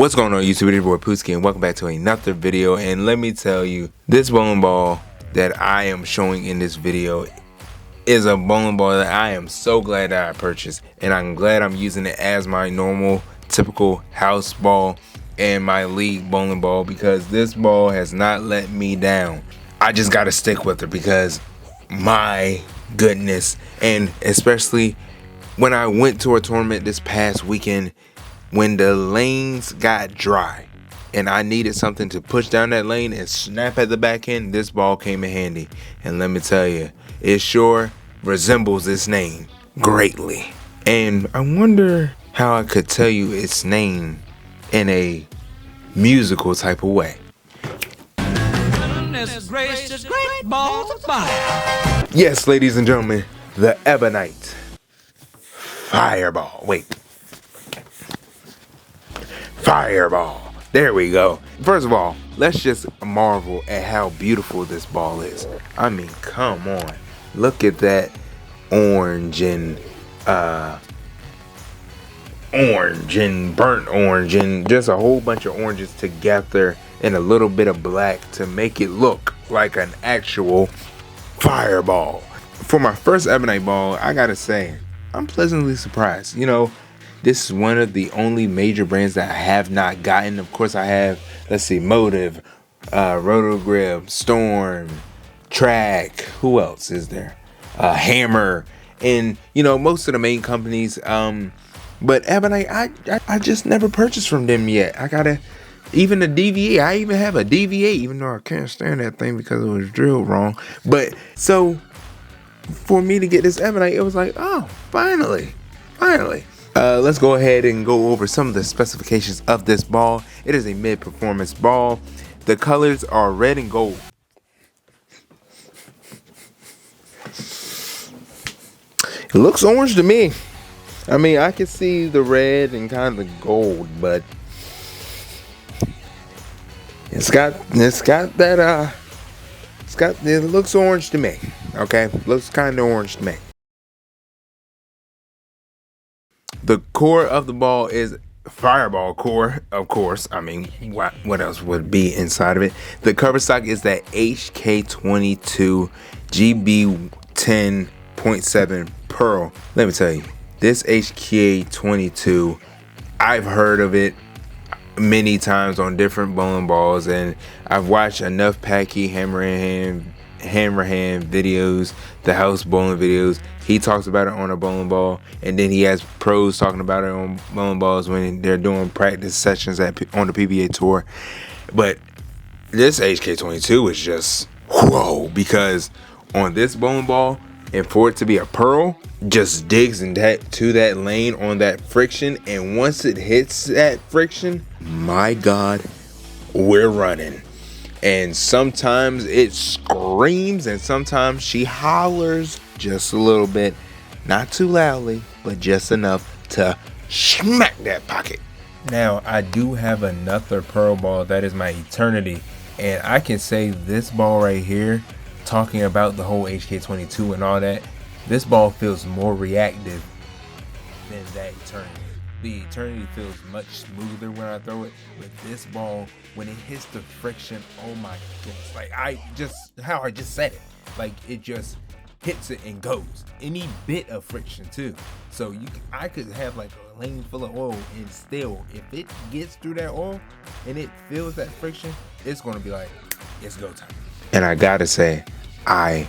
What's going on YouTube? It's your boy Pooski and welcome back to another video. And let me tell you, this bowling ball that I am showing in this video is a bowling ball that I am so glad that I purchased, and I'm glad I'm using it as my normal typical house ball and my league bowling ball, because this ball has not let me down. I just gotta stick with her because my goodness, and especially when I went to a tournament this past weekend, when the lanes got dry and I needed something to push down that lane and snap at the back end, this ball came in handy. And let me tell you, it sure resembles its name greatly. And I wonder how I could tell you its name in a musical type of way. Gracious, great balls of fire. Yes, ladies and gentlemen, the Ebonite Fireball. Wait. Fireball. There we go. First of all, let's just marvel at how beautiful this ball is. I mean, come on. Look at that orange and burnt orange and just a whole bunch of oranges together and a little bit of black to make it look like an actual fireball. For my first Ebonite ball, I gotta say, I'm pleasantly surprised. You know, this is one of the only major brands that I have not gotten. Of course, I have, let's see, Motive, Rotogrip, Storm, Track. Who else is there? Hammer, and you know, most of the main companies. But Ebonite, I just never purchased from them yet. I gotta, even the DVA. I even have a DVA, even though I can't stand that thing because it was drilled wrong. But so for me to get this Ebonite, it was like, oh, finally. Let's go ahead and go over some of the specifications of this ball. It is a mid-performance ball. The colors are red and gold. It looks orange to me. I mean, I can see the red and kind of the gold, but it looks orange to me. Okay, looks kind of orange to me. The core of the ball is Fireball core, of course. I mean, what else would be inside of it? The cover stock is that HK22 GB10.7 Pearl. Let me tell you, this HK22, I've heard of it many times on different bowling balls, and I've watched enough Packy Hammerhand videos, the house bowling videos. He talks about it on a bowling ball, and then he has pros talking about it on bowling balls when they're doing practice sessions on the PBA tour. But this HK22 is just whoa, because on this bowling ball, and for it to be a pearl, just digs into that lane on that friction, and once it hits that friction, my God, we're running. And sometimes it screams, and sometimes she hollers just a little bit, not too loudly, but just enough to smack that pocket. Now, I do have another pearl ball that is my Eternity, and I can say this ball right here, talking about the whole HK22 and all that, this ball feels more reactive than that Eternity. The Eternity feels much smoother when I throw it, but this ball, when it hits the friction, oh my goodness, like how I just said it, like it just hits it and goes. Any bit of friction too. So I could have like a lane full of oil, and still, if it gets through that oil and it feels that friction, it's gonna be like, it's go time. And I gotta say, I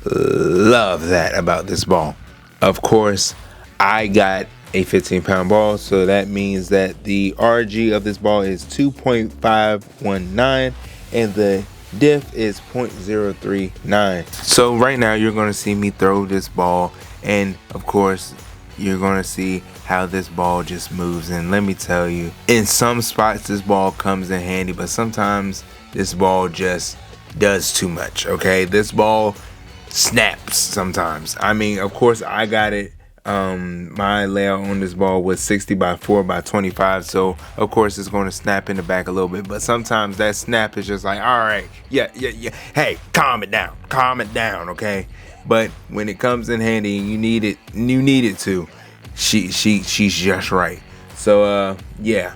love that about this ball. Of course, I got a 15-pound ball, so that means that the RG of this ball is 2.519 and the diff is 0.039. So right now you're going to see me throw this ball, and of course you're going to see how this ball just moves. And let me tell you, in some spots this ball comes in handy, but sometimes this ball just does too much. Okay, this ball snaps sometimes. I mean, of course I got it, my layout on this ball was 60 by 4 by 25, so of course it's going to snap in the back a little bit, but sometimes that snap is just like, all right, yeah, hey, calm it down, okay? But when it comes in handy and you need it to, she's just right. So yeah,